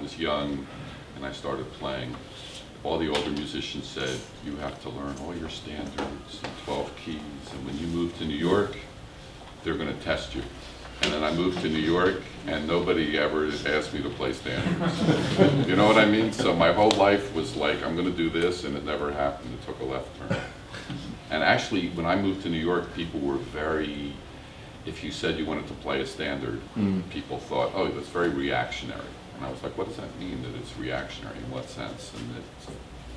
was young and I started playing, all the older musicians said, you have to learn all your standards and 12 keys, and when you move to New York, they're going to test you. And then I moved to New York, and nobody ever asked me to play standards. You know what I mean? So my whole life was like, I'm going to do this, and it never happened. It took a left turn. And actually, when I moved to New York, people were very, if you said you wanted to play a standard, people thought, oh, that's very reactionary. And I was like, what does that mean, that it's reactionary? In what sense? And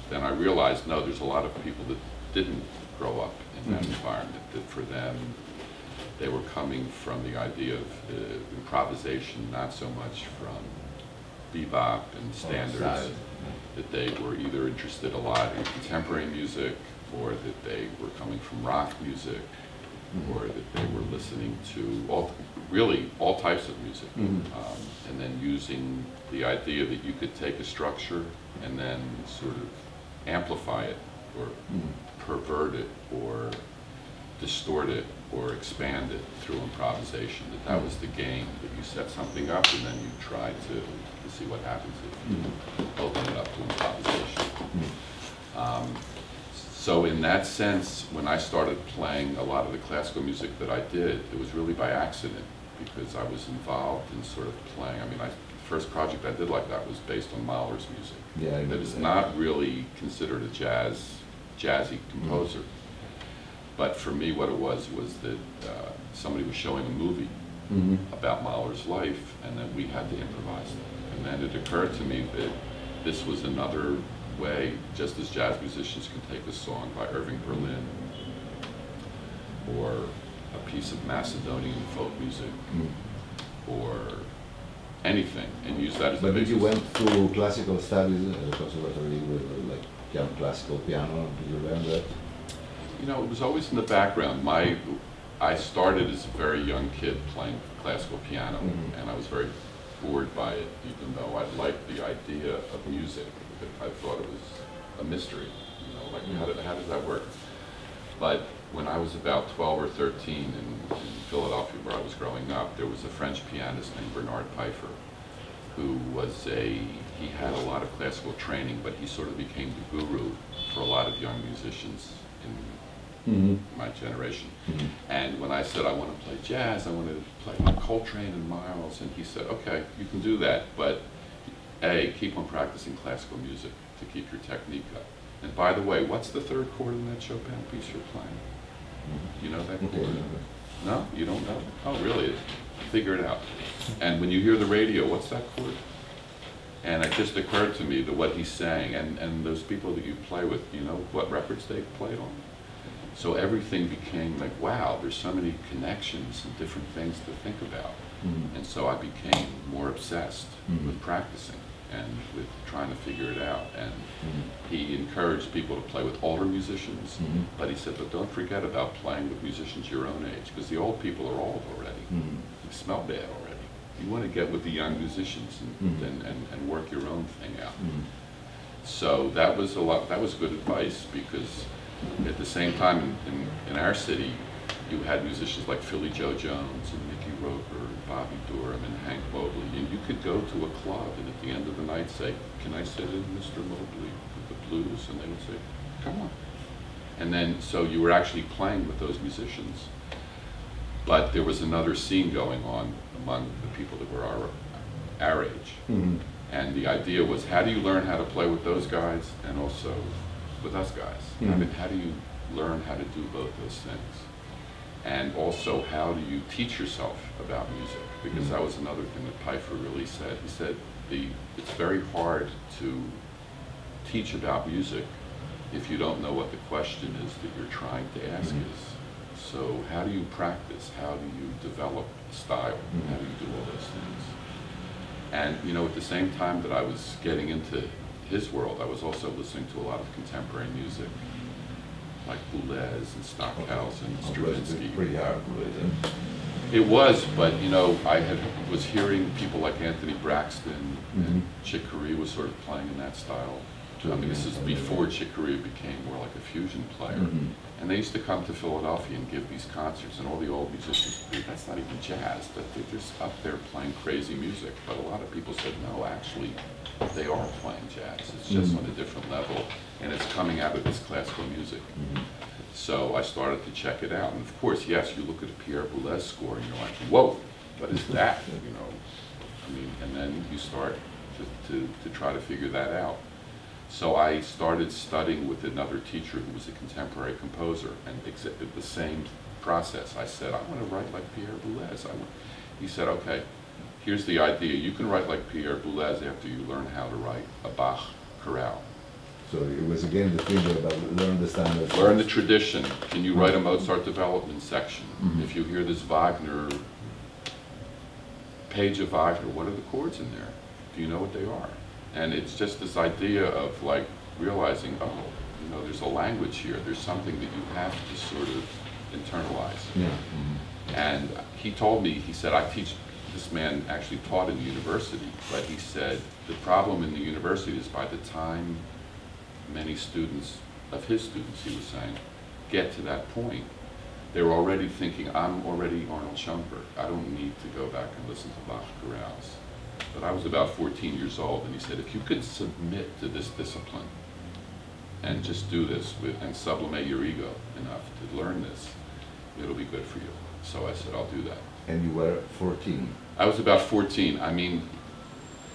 then I realized, no, there's a lot of people that didn't grow up in that environment, that for them, they were coming from the idea of improvisation, not so much from bebop and standards, that they were either interested a lot in contemporary music, or that they were coming from rock music, or that they were listening to really all types of music, and then using the idea that you could take a structure and then sort of amplify it, or pervert it, or distort it, or expand it through improvisation. That was the game, that you set something up and then you try to see what happens if you open it up to improvisation. So in that sense, when I started playing a lot of the classical music that I did, it was really by accident, because I was involved in sort of playing. I mean, the first project I did like that was based on Mahler's music. Yeah, that is not really considered a jazzy composer. But for me, what it was that somebody was showing a movie about Mahler's life, and then we had to improvise it. And then it occurred to me that this was another way, just as jazz musicians can take a song by Irving Berlin, or a piece of Macedonian folk music, or anything, and use that as the basis. But you went to classical studies at the Conservatorio with like classical piano? Did you learn that? You know, it was always in the background. I started as a very young kid playing classical piano, and I was very bored by it, even though I liked the idea of music. I thought it was a mystery, you know, like how does that work? But when I was about 12 or 13 in Philadelphia, where I was growing up, there was a French pianist named Bernard Pfeiffer, who was he had a lot of classical training, but he sort of became the guru for a lot of young musicians in my generation. And when I said I want to play jazz, I want to play like Coltrane and Miles, and he said, okay, you can do that, but keep on practicing classical music to keep your technique up. And by the way, what's the third chord in that Chopin piece you're playing? You know that chord? No? You don't know? Oh, really? Figure it out. And when you hear the radio, what's that chord? And it just occurred to me that what he's saying, and those people that you play with, you know what records they played on? So everything became like, wow, there's so many connections and different things to think about. And so I became more obsessed with practicing and with trying to figure it out. And he encouraged people to play with older musicians, but he said, but don't forget about playing with musicians your own age, because the old people are old already. They smell bad already. You want to get with the young musicians and work your own thing out. So that was good advice, because at the same time in our city, you had musicians like Philly Joe Jones and Mickey Roker and Bobby Durham and Hank Mobley, and you could go to a club and at the end of the night say, can I sit in Mr. Mobley with the blues? And they would say, come on. And then, so you were actually playing with those musicians. But there was another scene going on among the people that were our age. And the idea was, how do you learn how to play with those guys and also with us guys? I mean, how do you learn how to do both those things? And also, how do you teach yourself about music? Because that was another thing that Pfeiffer really said. He said, it's very hard to teach about music if you don't know what the question is that you're trying to ask is. So how do you practice? How do you develop style? How do you do all those things? And you know, at the same time that I was getting into his world, I was also listening to a lot of contemporary music, like Boulez and Stockhausen and Stravinsky. Pretty hard. It was, but you know, I was hearing people like Anthony Braxton and Chick Corea was sort of playing in that style. I mean, this is before Chick Corea became more like a fusion player. And they used to come to Philadelphia and give these concerts, and all the old musicians, that's not even jazz, but they're just up there playing crazy music. But a lot of people said, no, actually, they are playing jazz. It's just on a different level, and it's coming out of this classical music. So I started to check it out, and of course, yes, you look at a Pierre Boulez score, and you're like, whoa, what is that? You know, I mean, and then you start to try to figure that out. So I started studying with another teacher who was a contemporary composer, and exhibited the same process. I said, I want to write like Pierre Boulez. He said, okay, here's the idea. You can write like Pierre Boulez after you learn how to write a Bach chorale. So it was again the thing about learn the standards. Learn the tradition. Can you write a Mozart development section? If you hear this Wagner, page of Wagner, what are the chords in there? Do you know what they are? And it's just this idea of like realizing, oh, you know, there's a language here. There's something that you have to sort of internalize. Yeah. And he told me, he said, I teach, this man actually taught in the university, but he said the problem in the university is by the time many students, of his students, he was saying, get to that point, they're already thinking, I'm already Arnold Schoenberg. I don't need to go back and listen to Bach chorales. But I was about 14 years old, and he said, if you could submit to this discipline and just do this and sublimate your ego enough to learn this, it'll be good for you. So I said, I'll do that. And you were 14? I was about 14. I mean,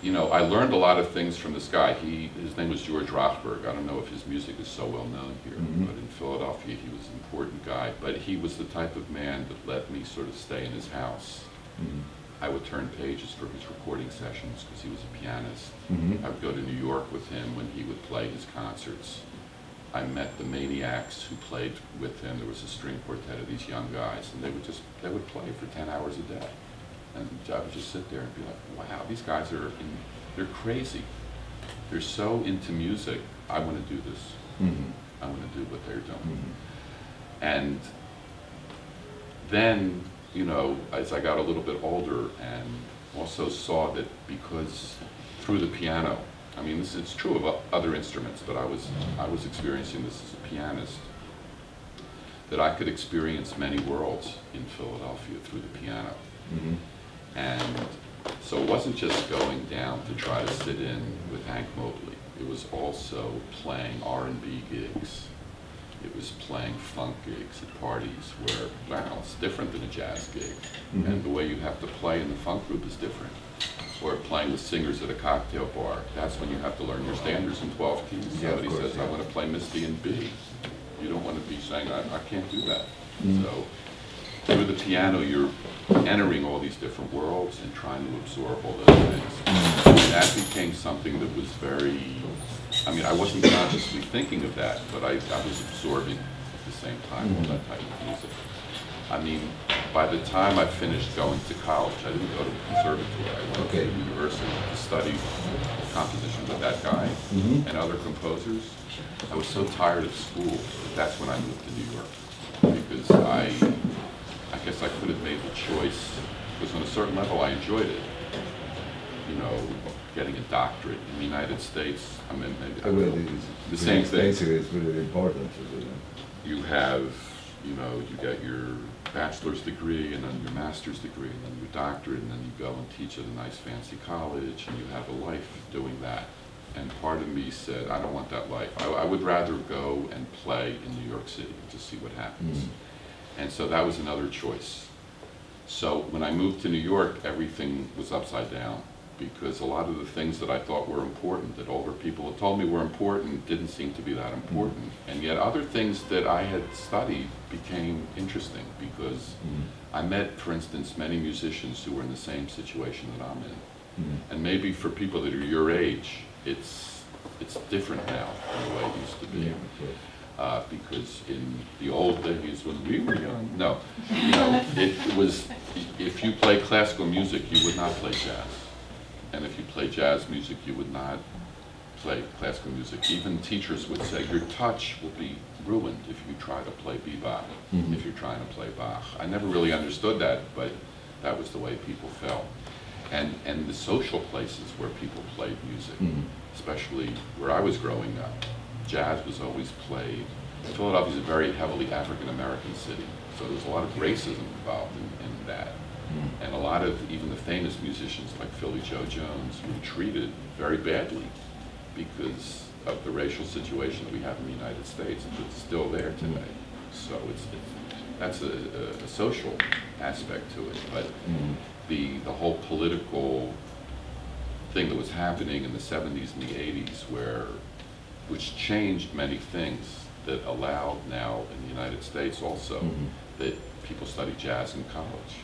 you know, I learned a lot of things from this guy. His name was George Rothberg. I don't know if his music is so well known here, but in Philadelphia he was an important guy. But he was the type of man that let me sort of stay in his house. I would turn pages for his recording sessions because he was a pianist. I would go to New York with him when he would play his concerts. I met the maniacs who played with him. There was a string quartet of these young guys, and they would play for 10 hours a day. And I would just sit there and be like, wow, these guys they're crazy. They're so into music. I want to do this. I want to do what they're doing. And then, you know, as I got a little bit older and also saw that because through the piano, I mean, it's true of other instruments, but I was experiencing this as a pianist, that I could experience many worlds in Philadelphia through the piano. And so it wasn't just going down to try to sit in with Hank Mobley. It was also playing R&B gigs. It was playing funk gigs at parties where, wow, it's different than a jazz gig. And the way you have to play in the funk group is different. Or playing with singers at a cocktail bar. That's when you have to learn your standards in 12 keys. Somebody says, I want to play Misty in B. You don't want to be saying, I can't do that. So through the piano, you're entering all these different worlds and trying to absorb all those things. And that became something that was very, I mean, I wasn't consciously thinking of that, but I was absorbing at the same time all that type of music. I mean, by the time I finished going to college, I didn't go to the Conservatorio. I went to the university to study composition with that guy and other composers. I was so tired of school that that's when I moved to New York, because I guess I could have made the choice, because on a certain level I enjoyed it. You know, getting a doctorate in the United States, I mean, the same thing. It's really important. You have, you know, you get your bachelor's degree and then your master's degree and then your doctorate, and then you go and teach at a nice fancy college and you have a life doing that. And part of me said, I don't want that life. I would rather go and play in New York City to see what happens. And so that was another choice. So when I moved to New York, everything was upside down, because a lot of the things that I thought were important, that older people had told me were important, didn't seem to be that important. And yet other things that I had studied became interesting, because I met, for instance, many musicians who were in the same situation that I'm in. And maybe for people that are your age, it's different now than the way it used to be. Because in the old days when we were young, no, you know, it was, if you play classical music, you would not play jazz. And if you play jazz music, you would not play classical music. Even teachers would say, your touch will be ruined if you try to play bebop, if you're trying to play Bach. I never really understood that, but that was the way people felt. And the social places where people played music, especially where I was growing up, jazz was always played Philadelphia is a very heavily African-American city, so there's a lot of racism involved in that. And a lot of even the famous musicians like Philly Joe Jones were treated very badly because of the racial situation that we have in the United States, and it's still there today. So that's a social aspect to it. But the whole political thing that was happening in the 70s and the 80s, which changed many things that allowed now in the United States also that people study jazz in college.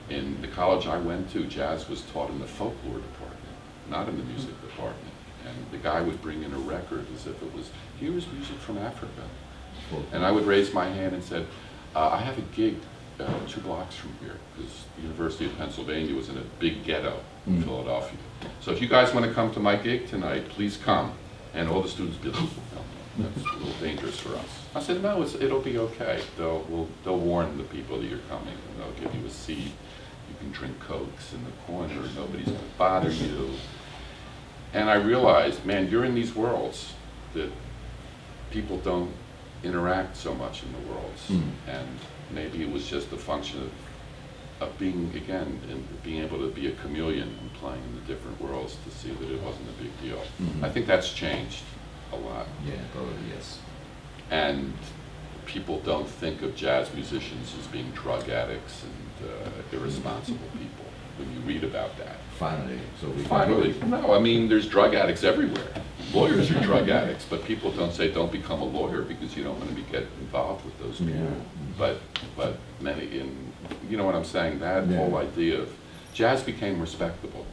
In the college I went to, jazz was taught in the folklore department, not in the music department. And the guy would bring in a record as if it was, here's music from Africa. And I would raise my hand and said, I have a gig 2 blocks from here, because the University of Pennsylvania was in a big ghetto in Philadelphia. So if you guys want to come to my gig tonight, please come. And all the students would be like, no, that's a little dangerous for us. I said, no, it'll be okay. They'll warn the people that you're coming, and they'll give you a seat. You can drink Cokes in the corner, nobody's going to bother you. And I realized, man, you're in these worlds that people don't interact so much in the worlds. And maybe it was just a function of being, again, and being able to be a chameleon and playing in the different worlds to see that it wasn't a big deal. I think that's changed a lot. Yeah, probably, yes. And people don't think of jazz musicians as being drug addicts and irresponsible people when you read about that. Finally, so we Finally, no, I mean, there's drug addicts everywhere. Lawyers are drug addicts, but people don't say don't become a lawyer because you don't want to get involved with those people. Yeah. But many, you know what I'm saying, that whole idea of jazz became respectable.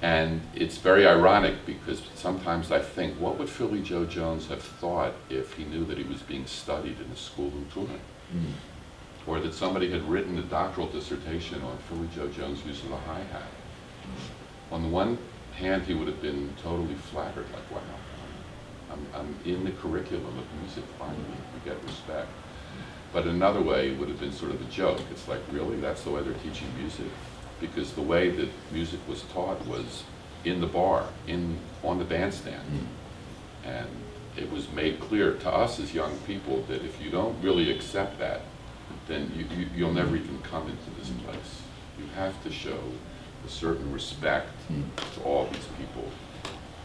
And it's very ironic because sometimes I think, what would Philly Joe Jones have thought if he knew that he was being studied in a school in Turin? Or that somebody had written a doctoral dissertation on Philly Joe Jones' use of the hi-hat. On the one hand, he would have been totally flattered, like, wow, I'm in the curriculum of music, finally, we get respect. But another way, it would have been sort of a joke. It's like, really, that's the way they're teaching music? Because the way that music was taught was in the bar, on the bandstand. And it was made clear to us as young people that if you don't really accept that, then you'll never even come into this place. You have to show a certain respect to all these people.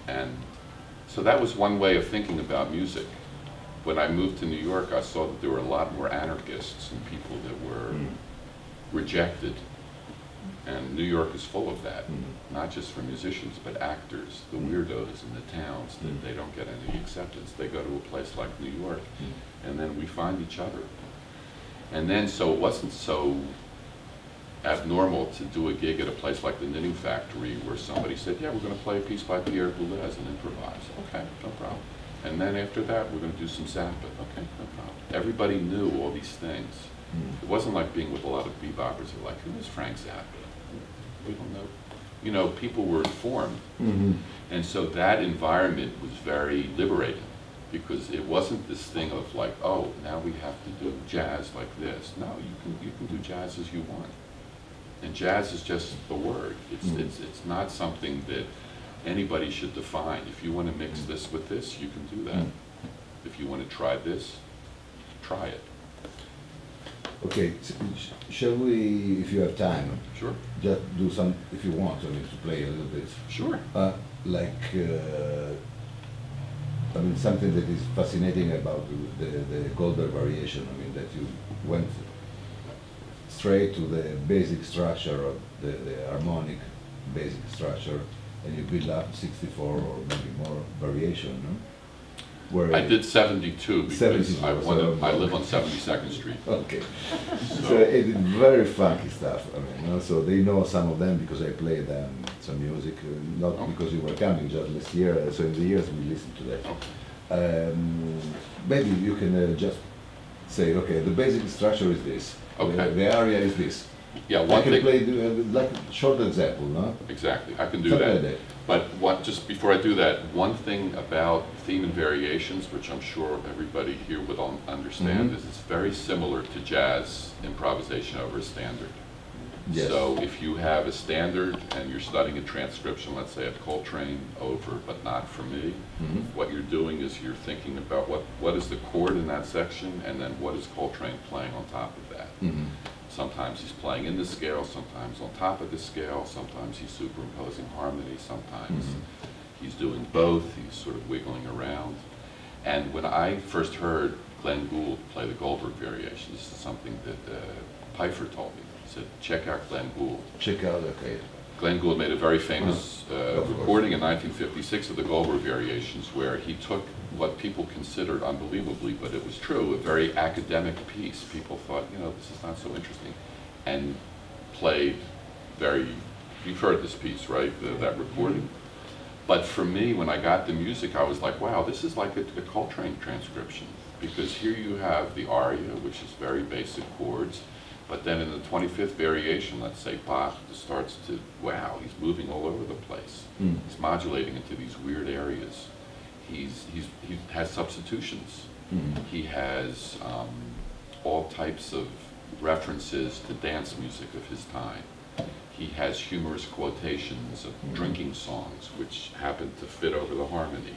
And so that was one way of thinking about music. When I moved to New York, I saw that there were a lot more anarchists and people that were rejected. And New York is full of that, not just for musicians, but actors, the weirdos in the towns, that they don't get any acceptance. They go to a place like New York, and then we find each other. And then, so it wasn't so abnormal to do a gig at a place like the Knitting Factory where somebody said, yeah, we're going to play a piece by Pierre Boulez and improvise. Okay, no problem. And then after that, we're going to do some Zappa. Okay, no problem. Everybody knew all these things. It wasn't like being with a lot of beboppers who were like, who is Frank Zappa? We don't know. You know, people were informed. And so that environment was very liberating, because it wasn't this thing of like, oh, now we have to do jazz like this. No, you can do jazz as you want. And jazz is just a word. It's not something that anybody should define. If you want to mix this with this, you can do that. If you want to try this, try it. Okay, shall we, if you have time, Sure. just do some, if you want, I mean, to play a little bit. Sure. I mean, something that is fascinating about the Goldberg variation, I mean, that you went straight to the basic structure of the harmonic basic structure, and you build up 64 or maybe more variation, no? Where I did 72 because 72, I live on 72nd Street. Okay. So it is very funky stuff. I mean, also they know some of them because I played them some music, not because you were coming, just last year. So in the years we listened to that. Okay. Maybe you can just say, okay, the basic structure is this. Okay. The area is this. Yeah, I can play like a short example, no? Exactly, I can do Something that. like that. But just before I do that, one thing about theme and variations, which I'm sure everybody here would understand, is it's very similar to jazz improvisation over a standard. Yes. So if you have a standard and you're studying a transcription, let's say at Coltrane, over, but not for me, what you're doing is you're thinking about what is the chord in that section, and then what is Coltrane playing on top of that. Sometimes he's playing in the scale, sometimes on top of the scale, sometimes he's superimposing harmony, sometimes he's doing both, he's sort of wiggling around. And when I first heard Glenn Gould play the Goldberg Variations, this is something that Pfeiffer told me. He said, check out Glenn Gould. Check out, okay. Glenn Gould made a very famous recording in 1956 of the Goldberg Variations, where he took what people considered unbelievably, but it was true, a very academic piece. People thought, you know, this is not so interesting, and played very, you've heard this piece, right, that recording? But for me, when I got the music, I was like, wow, this is like a Coltrane transcription, because here you have the aria, which is very basic chords, but then in the 25th variation, let's say Bach starts to, wow, he's moving all over the place. He's modulating into these weird areas. He has substitutions. He has all types of references to dance music of his time. He has humorous quotations of drinking songs, which happen to fit over the harmony.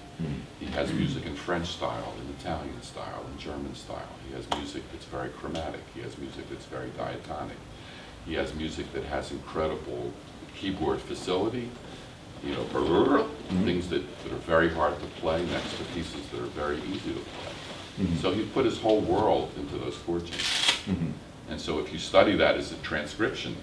He has music in French style, in Italian style, in German style. He has music that's very chromatic. He has music that's very diatonic. He has music that has incredible keyboard facility, you know, things that are very hard to play next to pieces that are very easy to play. So he put his whole world into those chord changes. And so if you study that as a transcription,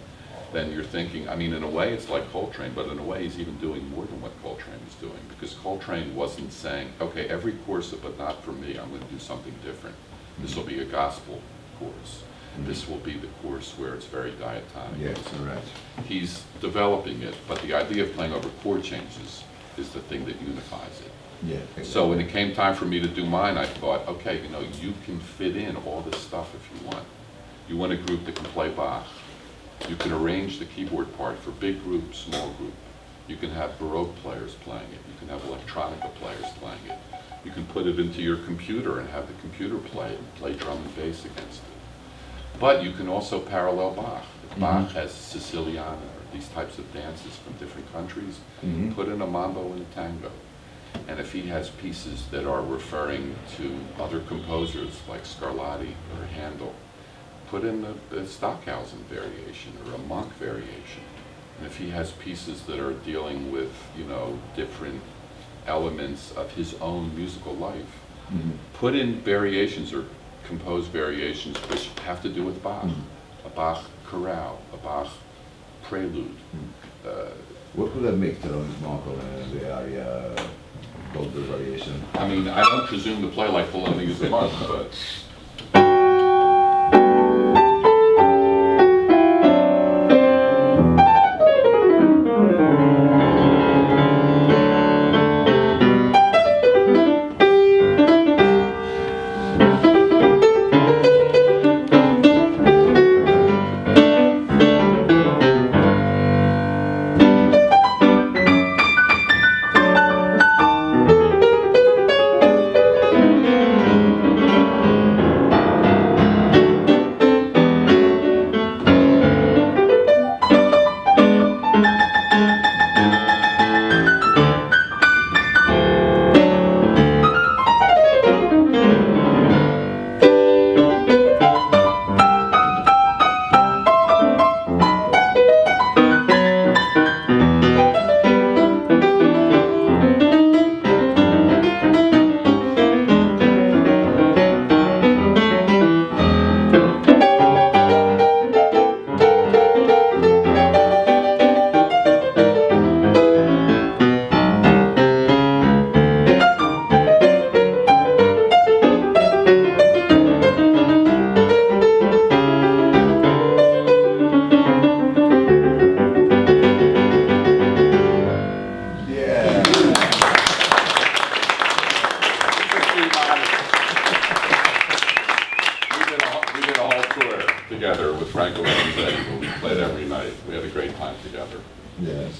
then you're thinking, I mean, in a way it's like Coltrane, but in a way he's even doing more than what Coltrane was doing, because Coltrane wasn't saying, okay, every chorus, but not for me, I'm going to do something different. This will be a gospel chorus. This will be the chorus where it's very diatonic. Yes, right. He's developing it, but the idea of playing over chord changes is the thing that unifies it. Yeah, exactly. So when it came time for me to do mine, I thought, okay, you know, you can fit in all this stuff if you want. You want a group that can play Bach. You can arrange the keyboard part for big group, small group. You can have Baroque players playing it. You can have electronica players playing it. You can put it into your computer and have the computer play drum and bass against it. But you can also parallel Bach. If Bach has Siciliana or these types of dances from different countries, put in a mambo and a tango. And if he has pieces that are referring to other composers like Scarlatti or Handel, put in a Stockhausen variation or a Monk variation. And if he has pieces that are dealing with, you know, different elements of his own musical life, put in variations or compose variations which have to do with Bach. A Bach chorale, a Bach prelude. What could have made Thelonious Monk on the aria Goldberg variation? I mean, I don't presume to play like Thelonious Monk, but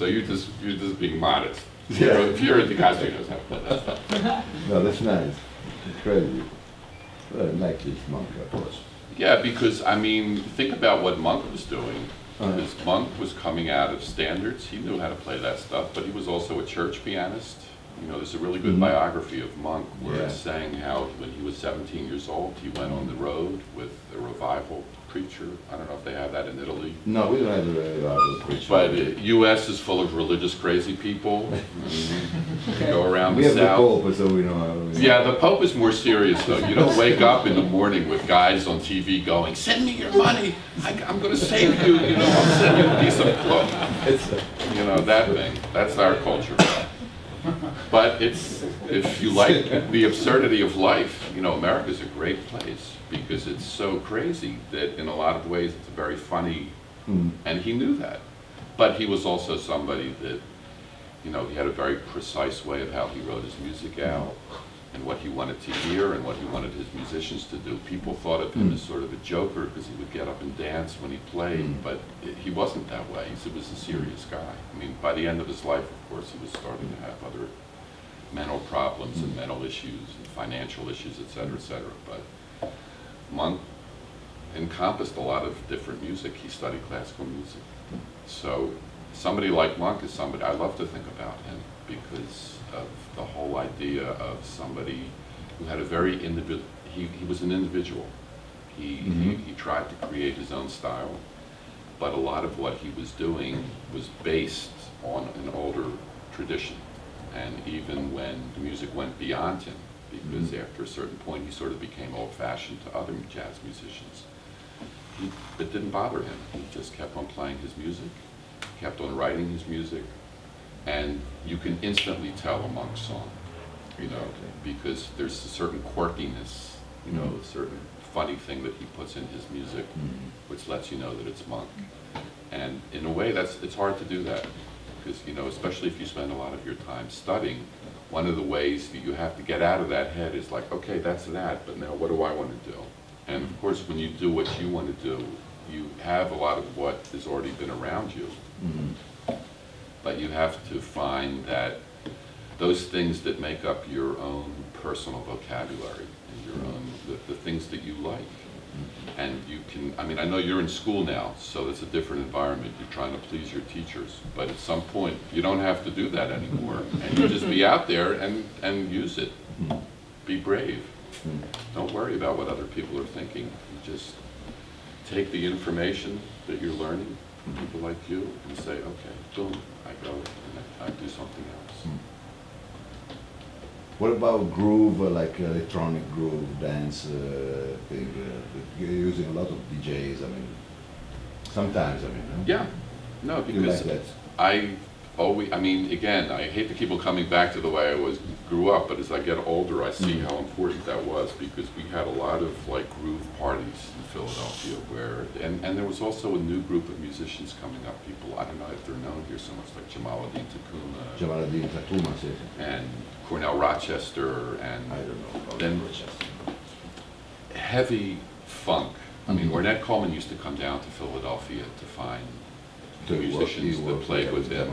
so you're just being modest. Yeah. If you're at the Cosby knows how to play that stuff. No, that's nice. Incredible. Well, I like this Monk, of course. Yeah, because I mean, think about what Monk was doing Because Monk was coming out of standards. He knew how to play that stuff, but he was also a church pianist. You know, there's a really good biography of Monk where it's saying how when he was 17 years old, he went on the road with a revival preacher. I don't know if they have that in Italy. No, we don't have a revival preacher. But U.S. is full of religious crazy people. Go around we the have South. the Pope, so we know. Yeah, the Pope is more serious though. You don't wake up in the morning with guys on TV going, "Send me your money. I'm going to save you. You know, I'll send you a piece of cloth." You know, that thing. That's our culture. But it's, if you like the absurdity of life, you know, America's a great place because it's so crazy that in a lot of ways it's very funny, and he knew that. But he was also somebody that, you know, he had a very precise way of how he wrote his music out and what he wanted to hear and what he wanted his musicians to do. People thought of him as sort of a joker because he would get up and dance when he played, but he wasn't that way. He was a serious guy. I mean, by the end of his life, of course, he was starting to have other mental problems and mental issues and financial issues, et cetera, but Monk encompassed a lot of different music. He studied classical music. So somebody like Monk is somebody I love to think about him because of the whole idea of somebody who had a very individual, he was an individual. He tried to create his own style, but a lot of what he was doing was based on an older tradition. And even when the music went beyond him, because after a certain point he sort of became old-fashioned to other jazz musicians, it didn't bother him. He just kept on playing his music, kept on writing his music, and you can instantly tell a Monk song, you know, because there's a certain quirkiness, you know, a certain funny thing that he puts in his music, which lets you know that it's Monk. And in a way, it's hard to do that. Because, you know, especially if you spend a lot of your time studying, one of the ways that you have to get out of that head is like, okay, that's that, but now what do I want to do? And of course, when you do what you want to do, you have a lot of what has already been around you. But you have to find that those things that make up your own personal vocabulary and your own, the things that you like. And you can, I mean, I know you're in school now, so it's a different environment. You're trying to please your teachers. But at some point, you don't have to do that anymore. And you just be out there and use it. Be brave. Don't worry about what other people are thinking. You just take the information that you're learning from people like you and say, okay, boom, I go and I do something else. What about groove, like electronic groove, dance thing? You're using a lot of DJs, I mean, sometimes, I mean. No? Yeah, no, because like I always, I mean, again, I hate to keep on coming back to the way I grew up, but as I get older, I see how important that was because we had a lot of like groove parties in Philadelphia where, and there was also a new group of musicians coming up, people, I don't know if they're known here so much, like Jamaluddin Takuma. Jamaluddin Takuma, yes. And Cornell Rochester, and I don't know about then Rochester. Heavy funk. I mean, Ornette Coleman used to come down to Philadelphia to find the musicians that played with him.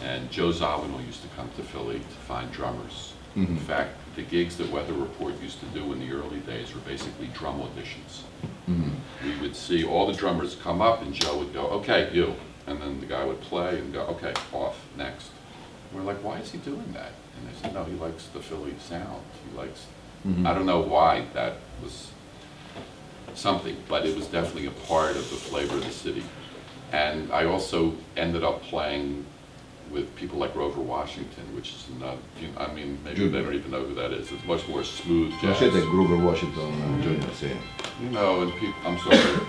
And Joe Zawinul used to come to Philly to find drummers. In fact, the gigs that Weather Report used to do in the early days were basically drum auditions. We would see all the drummers come up and Joe would go, okay, you. And then the guy would play and go, okay, off, next. And we're like, why is he doing that? And they said, no, he likes the Philly sound. He likes, I don't know why that was something, but it was definitely a part of the flavor of the city. And I also ended up playing with people like Grover Washington, which is not, I mean, maybe they don't even know who that is. It's much more smooth jazz. C'è Grover Washington Jr. Sì. You know, and people, I'm sorry,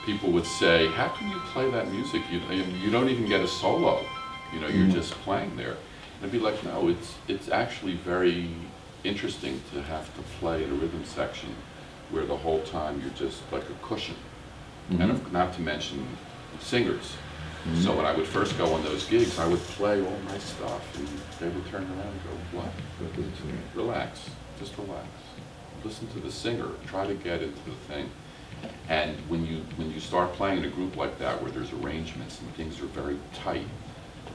people would say, how can you play that music? You don't even get a solo. You know, you're just playing there. And I'd be like, no, it's actually very interesting to have to play in a rhythm section where the whole time you're just like a cushion. And not to mention singers. So when I would first go on those gigs, I would play all my stuff, and they would turn around and go, what? Relax, just relax. Listen to the singer, try to get into the thing. And when you start playing in a group like that, where there's arrangements and things are very tight,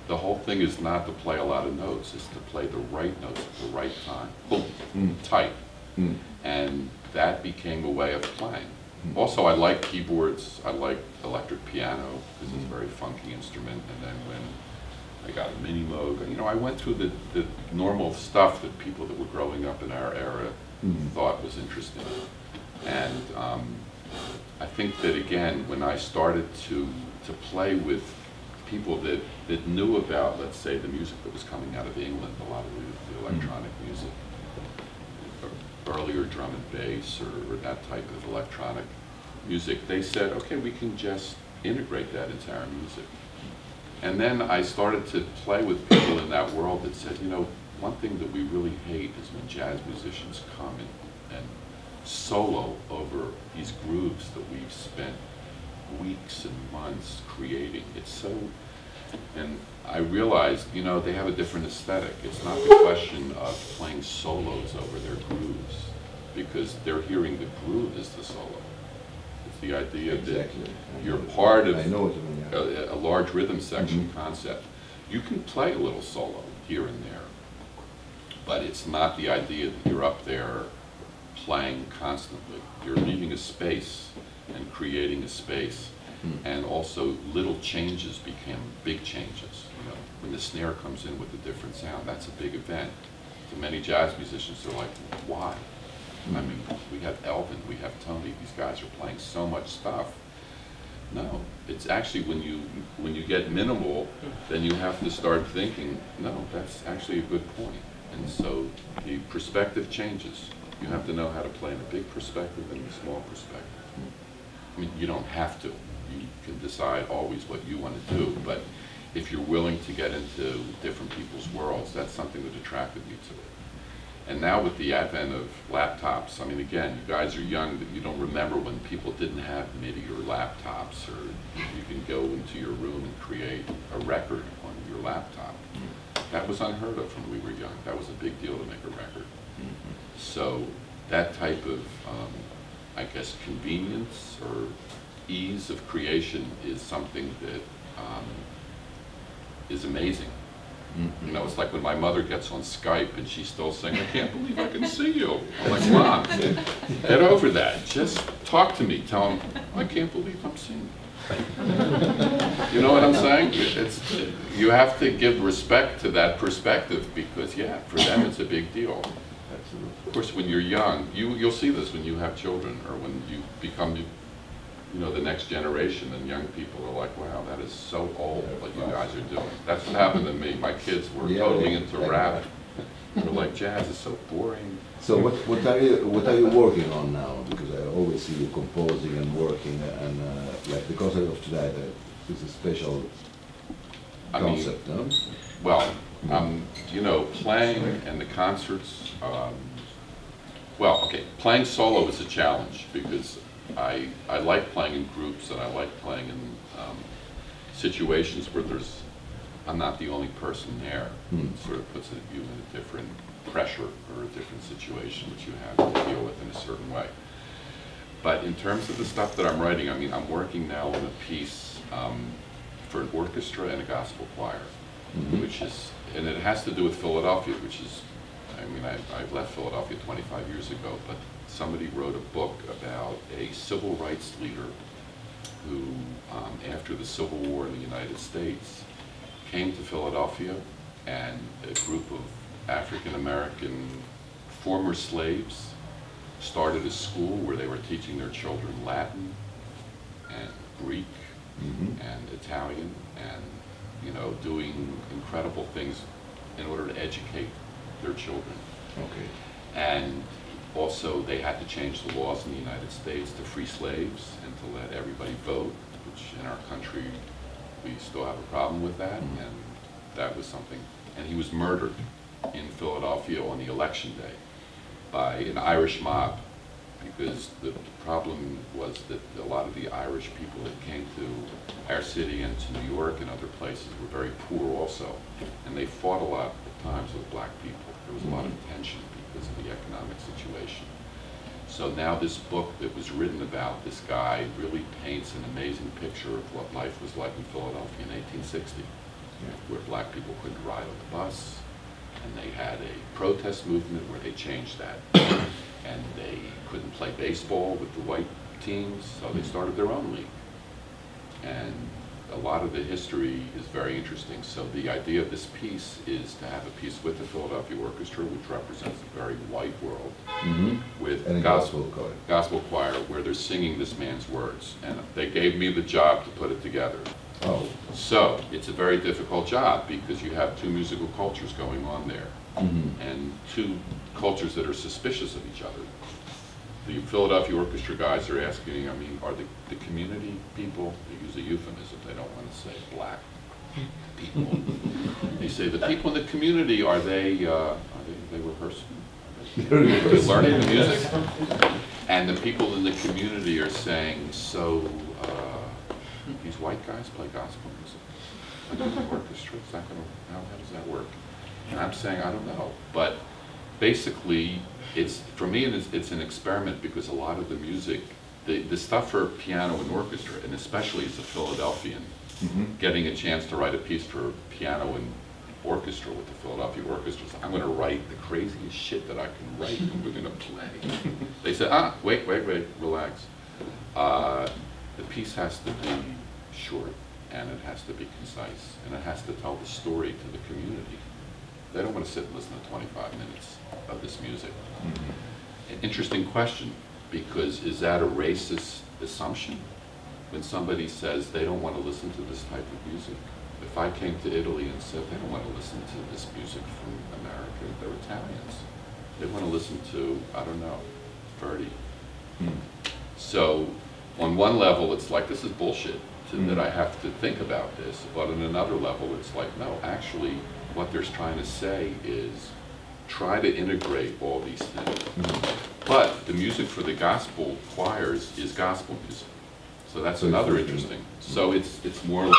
the whole thing is not to play a lot of notes, it's to play the right notes at the right time. Boom, tight. And that became a way of playing. Also, I like keyboards. I like electric piano because it's a very funky instrument. And then when I got a mini Moog, you know, I went through the normal stuff that people that were growing up in our era thought was interesting. And I think that, again, when I started to play with people that knew about, let's say, the music that was coming out of England, a lot of the electronic music, earlier drum and bass or that type of electronic music, they said, okay, we can just integrate that into our music. And then I started to play with people in that world that said, you know, one thing that we really hate is when jazz musicians come and solo over these grooves that we've spent weeks and months creating. It's so, and I realized, you know, they have a different aesthetic. It's not the question of playing solos over their grooves, because they're hearing the groove as the solo. It's the idea that you're part of a large rhythm section concept. You can play a little solo here and there, but it's not the idea that you're up there playing constantly. You're leaving a space and creating a space. And also little changes became big changes. You know, when the snare comes in with a different sound, that's a big event. To many jazz musicians, they're like, why? I mean, we have Elvin, we have Tony, these guys are playing so much stuff. No, it's actually when you get minimal, then you have to start thinking, no, that's actually a good point. And so the perspective changes. You have to know how to play in a big perspective and a small perspective. I mean, you don't have to. You can decide always what you want to do, but if you're willing to get into different people's worlds, that's something that attracted me to it. And now with the advent of laptops, I mean, again, you guys are young, but you don't remember when people didn't have MIDI or laptops, or you can go into your room and create a record on your laptop. That was unheard of when we were young. That was a big deal to make a record. So that type of, I guess, convenience or ease of creation is something that is amazing. You know, it's like when my mother gets on Skype and she's still saying, I can't believe I can see you. I'm like, Mom, get over that. Just talk to me. Tell them, I can't believe I'm seeing you. You know what I'm saying? You have to give respect to that perspective because, yeah, for them it's a big deal. Absolutely. Of course, when you're young, you'll see this when you have children or when you become, you know, the next generation, and young people are like, wow, that is so old what you guys are doing. That's what happened to me. My kids were totally into rap. They were like, jazz is so boring. So what are you working on now? Because I always see you composing and working, and like the concert of today, is a special concept, no? Well, you know, playing and the concerts, well, okay, playing solo is a challenge because I like playing in groups and I like playing in situations where I'm not the only person there. It sort of puts you in a different pressure or a different situation which you have to deal with in a certain way. But in terms of the stuff that I'm writing, I mean, I'm working now on a piece for an orchestra and a gospel choir, which is, and it has to do with Philadelphia, which is, I mean, I left Philadelphia 25 years ago, but somebody wrote a book about a civil rights leader who, after the Civil War in the United States, came to Philadelphia, and a group of African-American former slaves started a school where they were teaching their children Latin and Greek and Italian, and, you know, doing incredible things in order to educate their children. Okay. And also they had to change the laws in the United States to free slaves and to let everybody vote, which in our country we still have a problem with that, and that was something. And he was murdered in Philadelphia on the election day by an Irish mob, because the problem was that a lot of the Irish people that came to our city and to New York and other places were very poor also, and they fought a lot of times with black people. There was a lot of tension because of the economic situation. So now this book that was written about this guy really paints an amazing picture of what life was like in Philadelphia in 1860, where black people couldn't ride on the bus, and they had a protest movement where they changed that, and they couldn't play baseball with the white teams, so they started their own league. And a lot of the history is very interesting. So the idea of this piece is to have a piece with the Philadelphia Orchestra, which represents a very white world, with and gospel choir, where they're singing this man's words. And they gave me the job to put it together. Oh. So it's a very difficult job because you have two musical cultures going on there, and two cultures that are suspicious of each other. The Philadelphia Orchestra guys are asking, I mean, are the community people, they use a euphemism, they don't want to say black people. They say the people in the community, are they rehearsing? Are they learning the music? And the people in the community are saying, so these white guys play gospel music? Like in the orchestra, is that gonna, how does that work? And I'm saying, I don't know. But basically, for me, it's an experiment because a lot of the music, the stuff for piano and orchestra, and especially as a Philadelphian, getting a chance to write a piece for piano and orchestra with the Philadelphia Orchestra, I'm going to write the craziest shit that I can write, and we're going to play. They said, wait, relax. The piece has to be short, and it has to be concise, and it has to tell the story to the community. They don't want to sit and listen to 25 minutes of this music. An interesting question, because is that a racist assumption? When somebody says they don't want to listen to this type of music. If I came to Italy and said they don't want to listen to this music from America, they're Italians. They want to listen to, I don't know, Verdi. So on one level, it's like, this is bullshit, that I have to think about this. But on another level, it's like, no, actually, what they're trying to say is try to integrate all these things. But the music for the gospel choirs is gospel music. So that's another interesting. So it's more like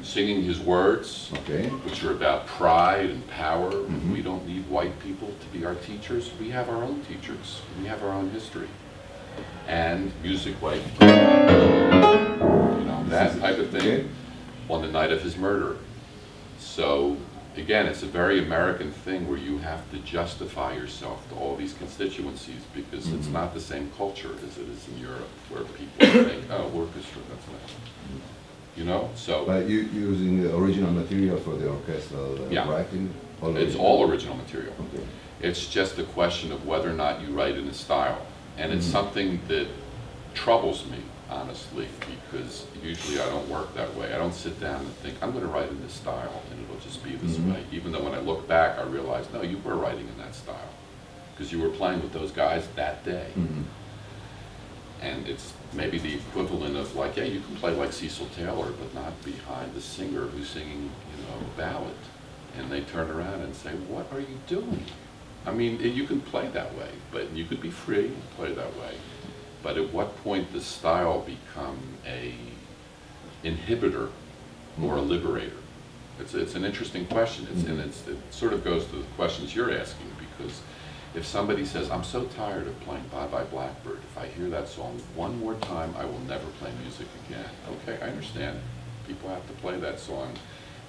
singing his words, which are about pride and power. We don't need white people to be our teachers. We have our own teachers. We have our own history. And music like, you know, that type of thing on the night of his murder. So again, it's a very American thing where you have to justify yourself to all these constituencies because it's not the same culture as it is in Europe, where people think, oh, orchestra, that's nice. You know, so. But you using the original material for the orchestral writing? It's all original material. It's just a question of whether or not you write in a style. And it's something that troubles me, honestly, because usually I don't work that way. I don't sit down and think, I'm going to write in this style, and it'll just be this way. Even though when I look back, I realize, no, you were writing in that style, because you were playing with those guys that day. And it's maybe the equivalent of like, yeah, you can play like Cecil Taylor, but not behind the singer who's singing, you know, a ballad. And they turn around and say, what are you doing? I mean, you can play that way, but you could be free and play that way. But at what point does style become a inhibitor or a liberator? It's an interesting question, and it sort of goes to the questions you're asking, because if somebody says, I'm so tired of playing Bye Bye Blackbird, if I hear that song one more time, I will never play music again. Okay, I understand. People have to play that song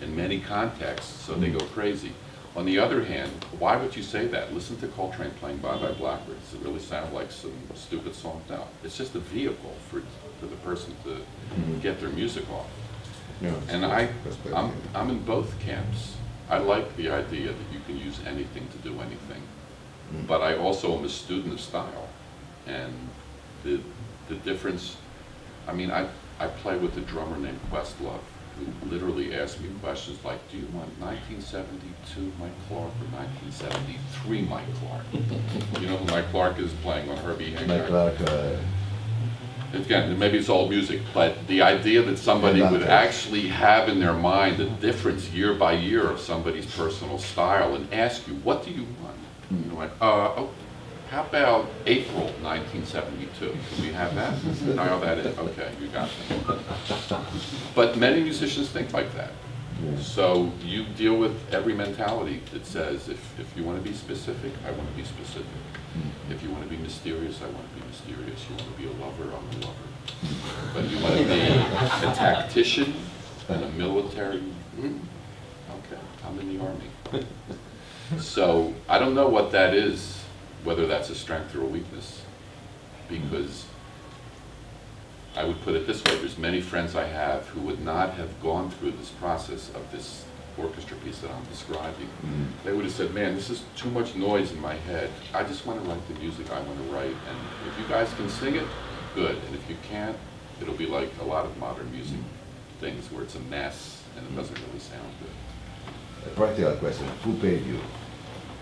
in many contexts, so they go crazy. On the other hand, why would you say that? Listen to Coltrane playing Bye Bye Blackbird. Does it really sound like some stupid song? No. It's just a vehicle for the person to get their music off. Yeah, and I'm in both camps. I like the idea that you can use anything to do anything. But I also am a student of style, and the difference, I mean, I play with a drummer named Questlove, who literally asked me questions like, do you want 1972 Mike Clark or 1973 Mike Clark? You know who Mike Clark is playing on Herbie Hancock? Mike Clark, again, maybe it's all music, but the idea that somebody would actually have in their mind the difference year by year of somebody's personal style and ask you, what do you want? You went, oh, how about April 1972? Can we have that? Dial that in. Okay, you got that. But many musicians think like that. Yeah. So you deal with every mentality that says, if you want to be specific, I want to be specific. If you want to be mysterious, I want to be mysterious. You want to be a lover, I'm a lover. But you want to be a tactician and a military, okay, I'm in the army. So I don't know what that is, whether that's a strength or a weakness, because I would put it this way, there's many friends I have who would not have gone through this process of this orchestra piece that I'm describing. They would have said, man, this is too much noise in my head. I just want to write the music I want to write, and if you guys can sing it, good, and if you can't, it'll be like a lot of modern music things where it's a mess and it doesn't really sound good. A practical question, who paid you?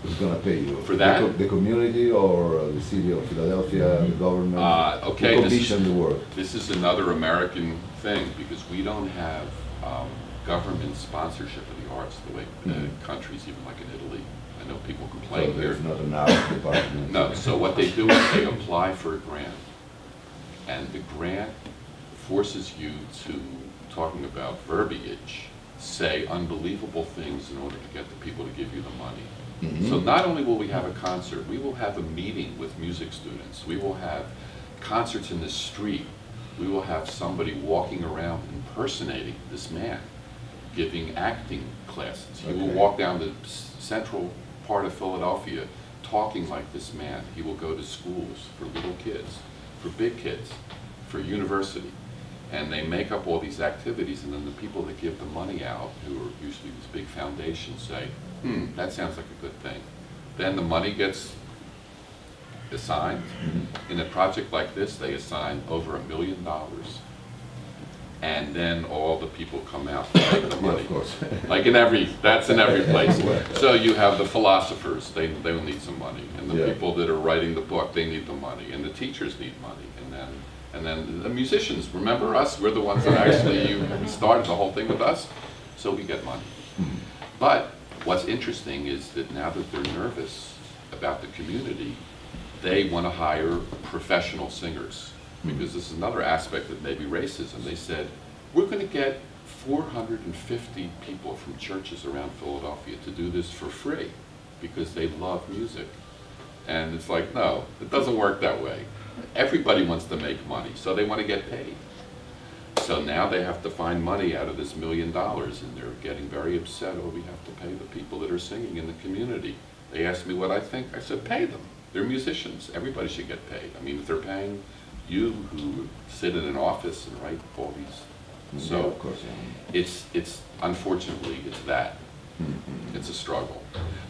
Who's going to pay you? For that? The community or the city of Philadelphia, the government? Okay, who commissioned the work? This is another American thing, because we don't have government sponsorship of the arts the way countries, even like in Italy. I know people complain So here. there's not an art department? No, so what they do is they apply for a grant, and the grant forces you to, talking about verbiage, say unbelievable things in order to get the people to give you the money. So not only will we have a concert, we will have a meeting with music students. We will have concerts in the street. We will have somebody walking around impersonating this man, giving acting classes. You will walk down the central part of Philadelphia talking like this man. He will go to schools for little kids, for big kids, for university. And they make up all these activities, and then the people that give the money out, who are usually these big foundations, say, that sounds like a good thing. Then the money gets assigned. In a project like this, they assign over $1 million. And then all the people come out to take the money. Of course. Like that's in every place. So you have the philosophers, they will need some money. And the people that are writing the book, they need the money. And the teachers need money. And then the musicians, remember us? We're the ones that actually, you started the whole thing with us, so we get money. But what's interesting is that now that they're nervous about the community, they want to hire professional singers, because this is another aspect of maybe racism. They said, we're going to get 450 people from churches around Philadelphia to do this for free because they love music. And it's like, no, it doesn't work that way. Everybody wants to make money, so they want to get paid. So now they have to find money out of this $1 million, and they're getting very upset, oh, we have to pay the people that are singing in the community. They asked me what I think. I said, pay them. They're musicians. Everybody should get paid. I mean, if they're paying you who sit in an office and write all these. So of course, it's unfortunately, it's that. It's a struggle.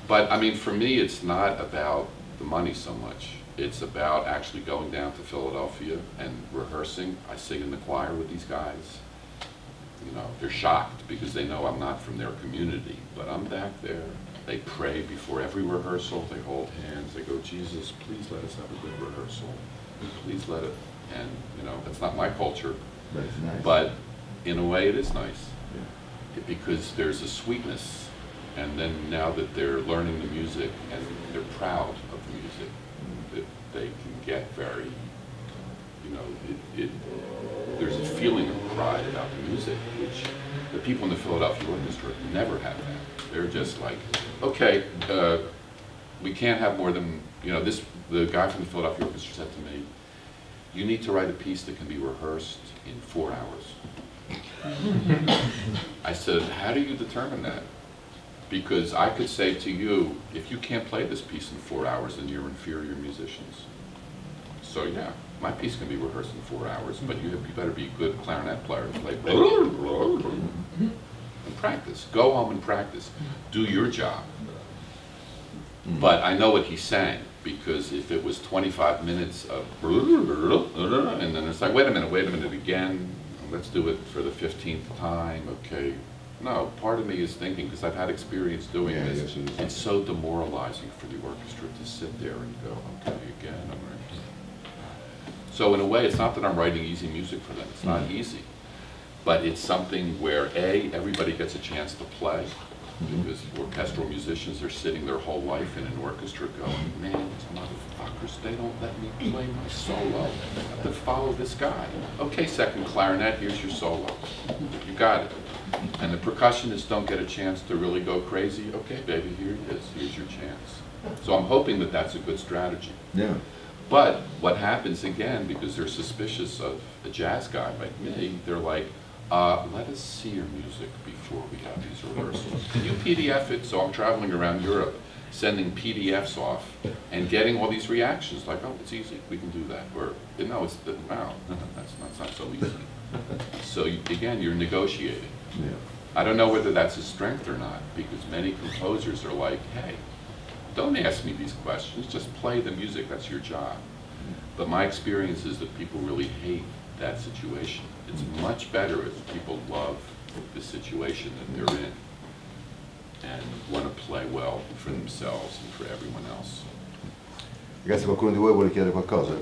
But I mean, for me, it's not about the money so much. It's about actually going down to Philadelphia and rehearsing. I sing in the choir with these guys. You know, they're shocked because they know I'm not from their community, but I'm back there. They pray before every rehearsal. They hold hands. They go, Jesus, please let us have a good rehearsal. Please let it. And, you know, it's not my culture, but it's nice. But in a way it is nice, because there's a sweetness. And then now that they're learning the music and they're proud of the music, that they can get very, you know, there's a feeling of pride about the music, which the people in the Philadelphia Orchestra never have that. They're just like, okay, we can't have more than, you know, the guy from the Philadelphia Orchestra said to me, you need to write a piece that can be rehearsed in 4 hours. I said, how do you determine that? Because I could say to you, if you can't play this piece in 4 hours, then you're inferior musicians. So yeah, my piece can be rehearsed in 4 hours, but you better be a good clarinet player and play and practice. Go home and practice. Do your job. But I know what he's saying, because if it was 25 minutes of and then it's like, wait a minute again, let's do it for the 15th time, okay. No, part of me is thinking, because I've had experience doing this, it's so demoralizing for the orchestra to sit there and go, okay, again, I'm right. So in a way, it's not that I'm writing easy music for them, it's not easy. But it's something where A, everybody gets a chance to play, Because orchestral musicians are sitting their whole life in an orchestra going, man, these motherfuckers, they don't let me play my solo. I have to follow this guy. Okay, second clarinet, here's your solo. You got it. And the percussionists don't get a chance to really go crazy. Okay, baby, here it is. Here's your chance. So I'm hoping that that's a good strategy. Yeah. But what happens again, because they're suspicious of a jazz guy like me, they're like, let us see your music before we have these rehearsals. Can you PDF it? So I'm traveling around Europe, sending PDFs off, and getting all these reactions like, oh, it's easy, we can do that. Or, no, it's, wow, that's not so easy. So again, you're negotiating. Yeah. I don't know whether that's a strength or not, because many composers are like, hey, don't ask me these questions, just play the music, that's your job. But my experience is that people really hate that situation. It's much better if people love the situation that they're in and want to play well for themselves and for everyone else. Ragazzi, qualcuno di voi vuole chiedere qualcosa?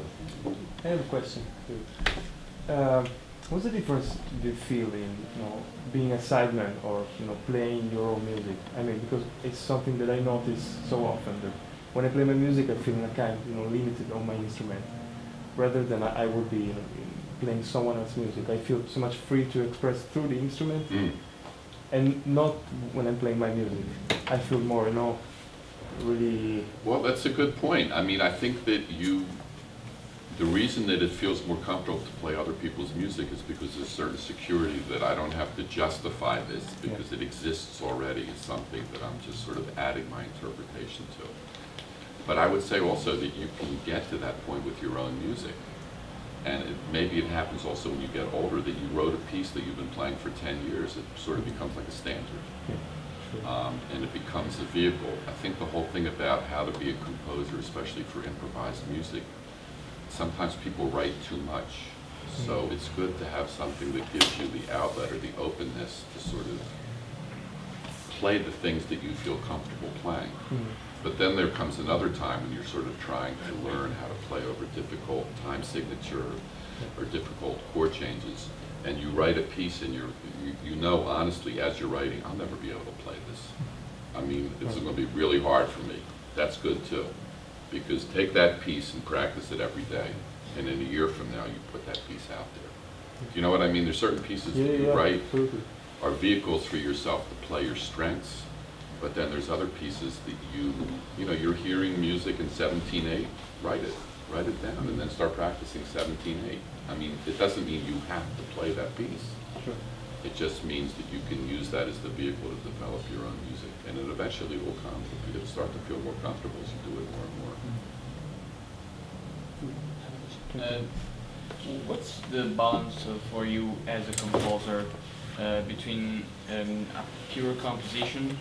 I have a question. What's the difference do you feel in, being a sideman or, playing your own music? I mean, because it's something that I notice so often that when I play my music, I feel kind of, limited on my instrument, rather than I would be, playing someone else's music. I feel so much free to express through the instrument, and not when I'm playing my music. I feel more, really. Well, that's a good point. I mean, I think that the reason that it feels more comfortable to play other people's music is because there's a certain security that I don't have to justify this because it exists already. It's something that I'm just sort of adding my interpretation to. But I would say also that you can get to that point with your own music. And maybe it happens also when you get older that you wrote a piece that you've been playing for 10 years. It sort of becomes like a standard. And it becomes a vehicle. I think the whole thing about how to be a composer, especially for improvised music, sometimes people write too much. So it's good to have something that gives you the outlet or the openness to sort of play the things that you feel comfortable playing. But then there comes another time when you're sort of trying to learn how to play over difficult time signature or difficult chord changes. And you write a piece and you know honestly as you're writing, I'll never be able to play this. I mean, it's going to be really hard for me. That's good too. Because take that piece and practice it every day, and in a year from now you put that piece out there. Do you know what I mean? There's certain pieces that you write are vehicles for yourself to play your strengths, but then there's other pieces that you're hearing music in 17/8, write it down, and then start practicing 17/8. I mean, it doesn't mean you have to play that piece. It just means that you can use that as the vehicle to develop your own music, and it eventually will come. You'll start to feel more comfortable as you do it more and more. What's the balance for you as a composer between a pure composition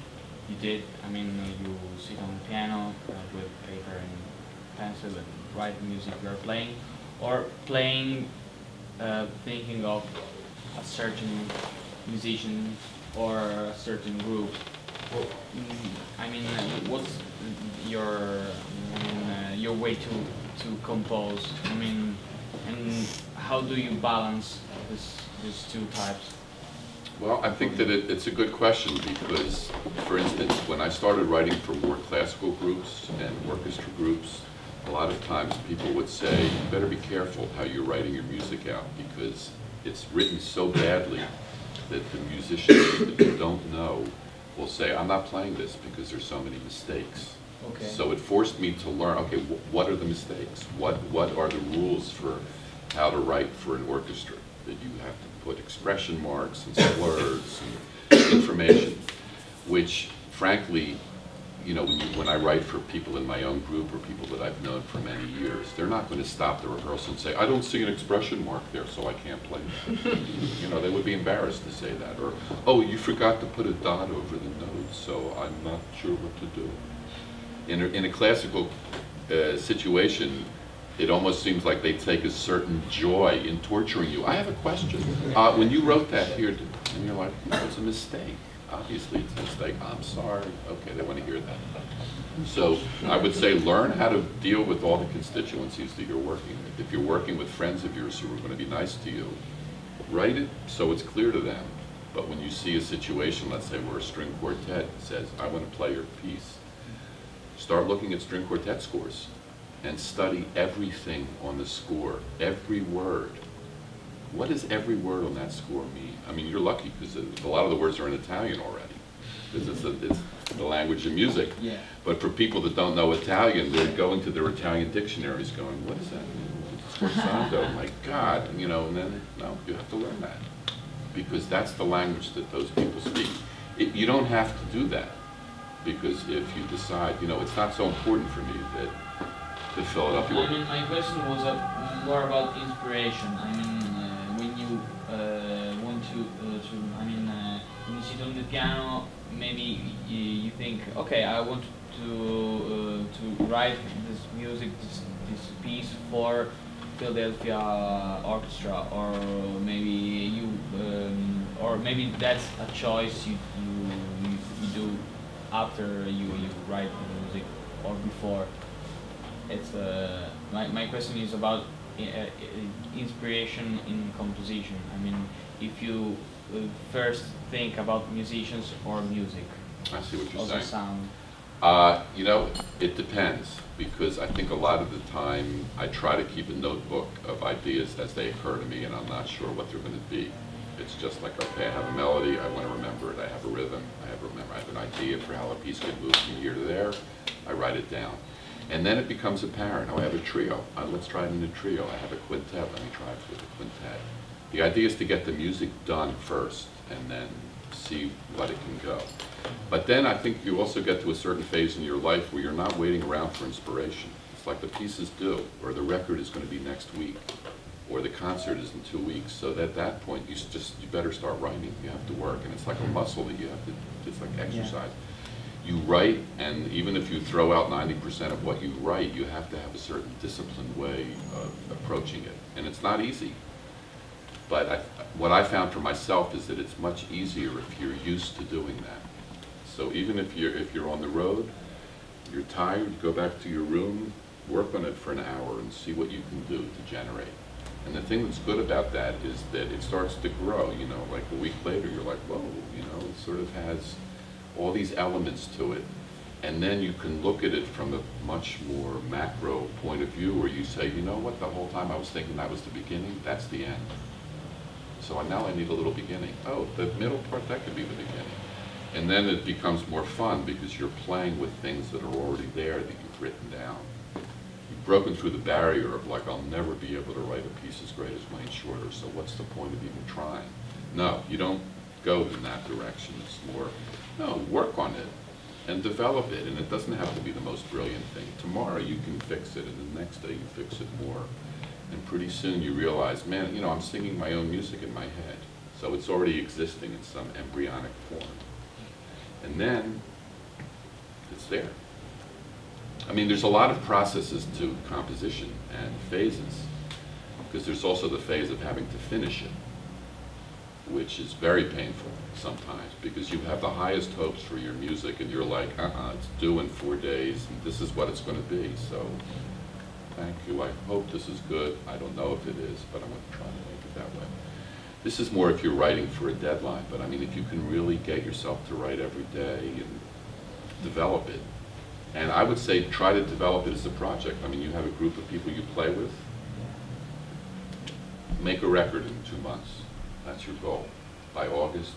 you did? I mean, you sit on the piano with paper and pencil and write the music you're playing, or playing, thinking of a certain musician or a certain group. I mean, what's your way to compose? I mean, and how do you balance these two types? Well, I think that it's a good question because, for instance, when I started writing for more classical groups and orchestra groups, a lot of times people would say, you better be careful how you're writing your music out because it's written so badly that the musicians that you don't know will say, I'm not playing this because there's so many mistakes. Okay. So it forced me to learn, okay, what are the mistakes? What are the rules for how to write for an orchestra? That you have to put expression marks and slurs and information, which frankly, when I write for people in my own group or people that I've known for many years, they're not going to stop the rehearsal and say, I don't see an expression mark there, so I can't play that. They would be embarrassed to say that. Or, oh, you forgot to put a dot over the notes, so I'm not sure what to do. In a classical situation, it almost seems like they take a certain joy in torturing you. I have a question. When you wrote that here, and you're like, no, it's a mistake. Obviously it's a mistake. I'm sorry. Okay, they want to hear that. So I would say learn how to deal with all the constituencies that you're working with. If you're working with friends of yours who are going to be nice to you, write it so it's clear to them But when you see a situation, let's say where a string quartet says, I want to play your piece, start looking at string quartet scores and study everything on the score, every word. What does every word on that score mean? I mean, you're lucky because a lot of the words are in Italian already, because it's the language of music. Yeah. But for people that don't know Italian, they're going to their Italian dictionaries going, what does that mean? Sforzando, my God, you know, and then, no, you have to learn that. Because that's the language that those people speak. You don't have to do that, because if you decide, you know, it's not so important for me that to fill it up. I mean, my question was more about inspiration. I mean, when you want to, I mean, when you sit on the piano, maybe you think, okay, I want to write this music, this piece for Philadelphia Orchestra, or maybe or maybe that's a choice you do after you write the music or before. It's my question is about inspiration in composition. I mean, if you first think about musicians or music. I see what you're also saying. Sound. You know, it depends, because I think a lot of the time I try to keep a notebook of ideas as they occur to me, and I'm not sure what they're going to be. It's just like, okay, I have a melody, I want to remember it. I have a rhythm, I have an idea for how a piece could move from here to there. I write it down. And then it becomes apparent. Oh, I have a trio. Let's try it in a trio. I have a quintet. Let me try it with a quintet. The idea is to get the music done first and then see what it can go. But then I think you also get to a certain phase in your life where you're not waiting around for inspiration. It's like the piece is due, or the record is going to be next week, or the concert is in 2 weeks. So at that point, you better start writing. You have to work, and it's like a muscle that you have to. It's like exercise. Yeah. You write, and even if you throw out 90% of what you write, you have to have a certain disciplined way of approaching it, and it's not easy. But what I found for myself is that it's much easier if you're used to doing that. So even if you're on the road, you're tired, you go back to your room, work on it for an hour and see what you can do to generate. And the thing that's good about that is that it starts to grow, you know, like a week later you're like, whoa, you know, it sort of has all these elements to it. And then you can look at it from a much more macro point of view where you say, you know what, the whole time I was thinking that was the beginning, that's the end. So now I need a little beginning. Oh, the middle part, that could be the beginning. And then it becomes more fun because you're playing with things that are already there that you've written down. You've broken through the barrier of like, I'll never be able to write a piece as great as Wayne Shorter, so what's the point of even trying? No, you don't go in that direction. It's more, no, work on it and develop it. And it doesn't have to be the most brilliant thing. Tomorrow you can fix it, and the next day you fix it more. And pretty soon you realize, man, you know, I'm singing my own music in my head. So it's already existing in some embryonic form. And then it's there. I mean, there's a lot of processes to composition and phases, because there's also the phase of having to finish it, which is very painful sometimes, because you have the highest hopes for your music and you're like, it's due in 4 days and this is what it's going to be. So thank you, I hope this is good. I don't know if it is, but I'm going to try to make it that way. This is more if you're writing for a deadline, but I mean, if you can really get yourself to write every day and develop it. And I would say try to develop it as a project. I mean, you have a group of people you play with. Make a record in 2 months. That's your goal. By August,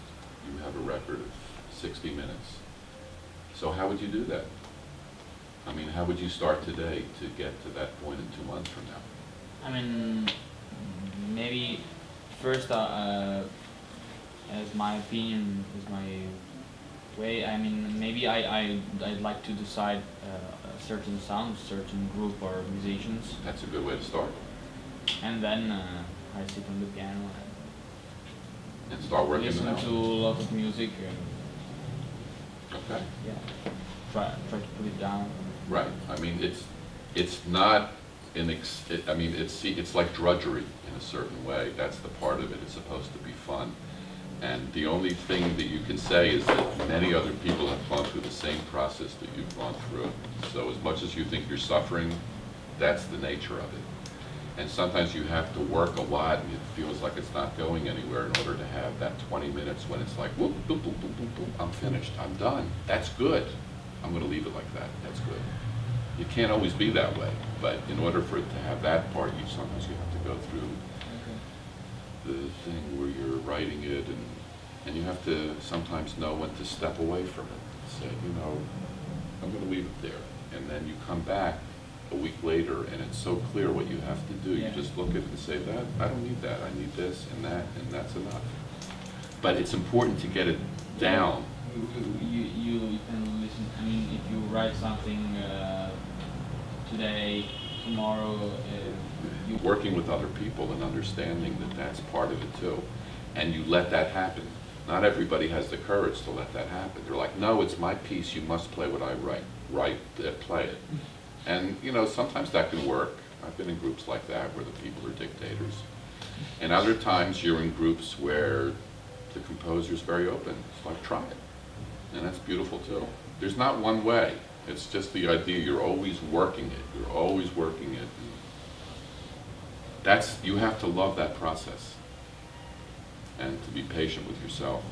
you have a record of 60 minutes. So how would you do that? I mean, how would you start today to get to that point in 2 months from now? I mean, maybe first, as my opinion, is my way. I mean, maybe I'd like to decide a certain sound, certain group or musicians. That's a good way to start. And then I sit on the piano and start working. Listen to a lot of music. Okay. Yeah. Try to put it down. Right. I mean, it's not I mean, it's like drudgery in a certain way. That's the part of it. It's supposed to be fun. And the only thing that you can say is that many other people have gone through the same process that you've gone through. So as much as you think you're suffering, that's the nature of it. And sometimes you have to work a lot and it feels like it's not going anywhere in order to have that 20 minutes when it's like, whoop, boop, boop, boop, boop, boop, I'm finished, I'm done. That's good. I'm going to leave it like that. That's good. You can't always be that way, but in order for it to have that part, sometimes you have to go through the thing where you're writing it, and you have to sometimes know when to step away from it. Say, you know, I'm going to leave it there. And then you come back a week later, and it's so clear what you have to do. Yeah. You just look at it and say, that I don't need that. I need this and that, and that's enough. But it's important to get it down. You can listen. I mean, if you write something today, tomorrow, You're working with other people and understanding that that's part of it too, and you let that happen. Not everybody has the courage to let that happen. They're like, no, it's my piece. You must play what I write. Write it, play it. And you know, sometimes that can work. I've been in groups like that where the people are dictators. And other times you're in groups where the composer's very open. It's like, try it. And that's beautiful too. There's not one way. It's just the idea you're always working it. You're always working it. That's, you have to love that process and to be patient with yourself.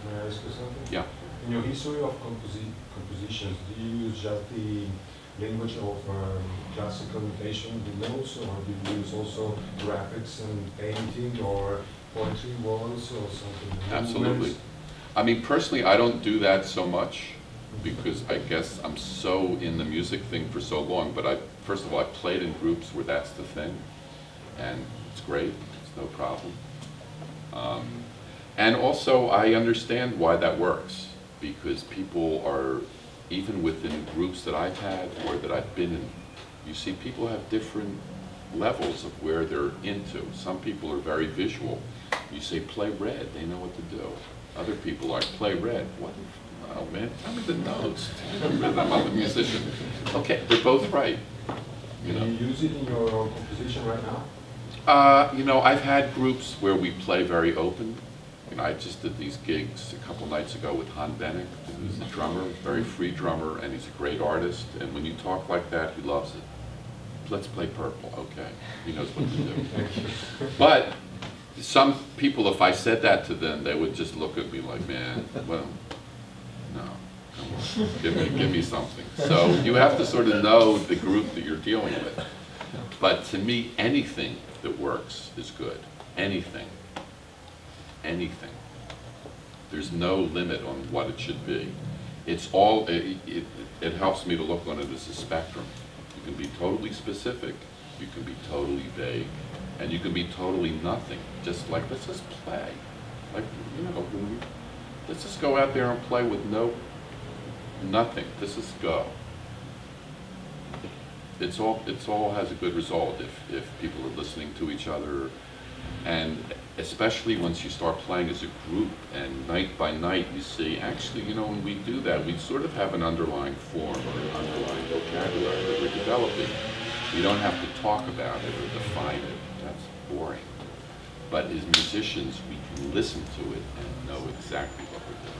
May I ask you something? Yeah. In your history of compositions, do you use just the language of classical notation, the notes, or do you use also graphics and painting or poetry walls or something? Absolutely. I mean, personally, I don't do that so much because I guess I'm so in the music thing for so long, but first of all, I played in groups where that's the thing, and it's great, it's no problem. And also, I understand why that works, because people are, even within groups that I've had or that I've been in, you see people have different levels of where they're into. Some people are very visual. You say, play red, they know what to do. Other people are, play red. What? Oh man, tell me the notes. I'm a musician. Okay, they're both right. You know. Do you use it in your composition right now? You know, I've had groups where we play very open. You know, I just did these gigs a couple nights ago with Han Bennett, who's a drummer, very free drummer, and he's a great artist. And when you talk like that, he loves it. Let's play purple. Okay, he knows what to do. But some people, if I said that to them, they would just look at me like, man, well, no, come on, give me something. So you have to sort of know the group that you're dealing with. But to me, anything that works is good. Anything. Anything. There's no limit on what it should be. It's all, it helps me to look on it as a spectrum. You can be totally specific, you can be totally vague, and you can be totally nothing. Just like, let's just play. Like, you know, let's just go out there and play with nothing. Let's just go. It's all has a good result if people are listening to each other, and especially once you start playing as a group and night by night you see, actually, you know, when we do that, we sort of have an underlying form or an underlying vocabulary that we're developing. We don't have to talk about it or define it. That's boring. But as musicians, we can listen to it and know exactly what we're doing.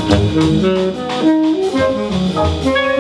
Thank you.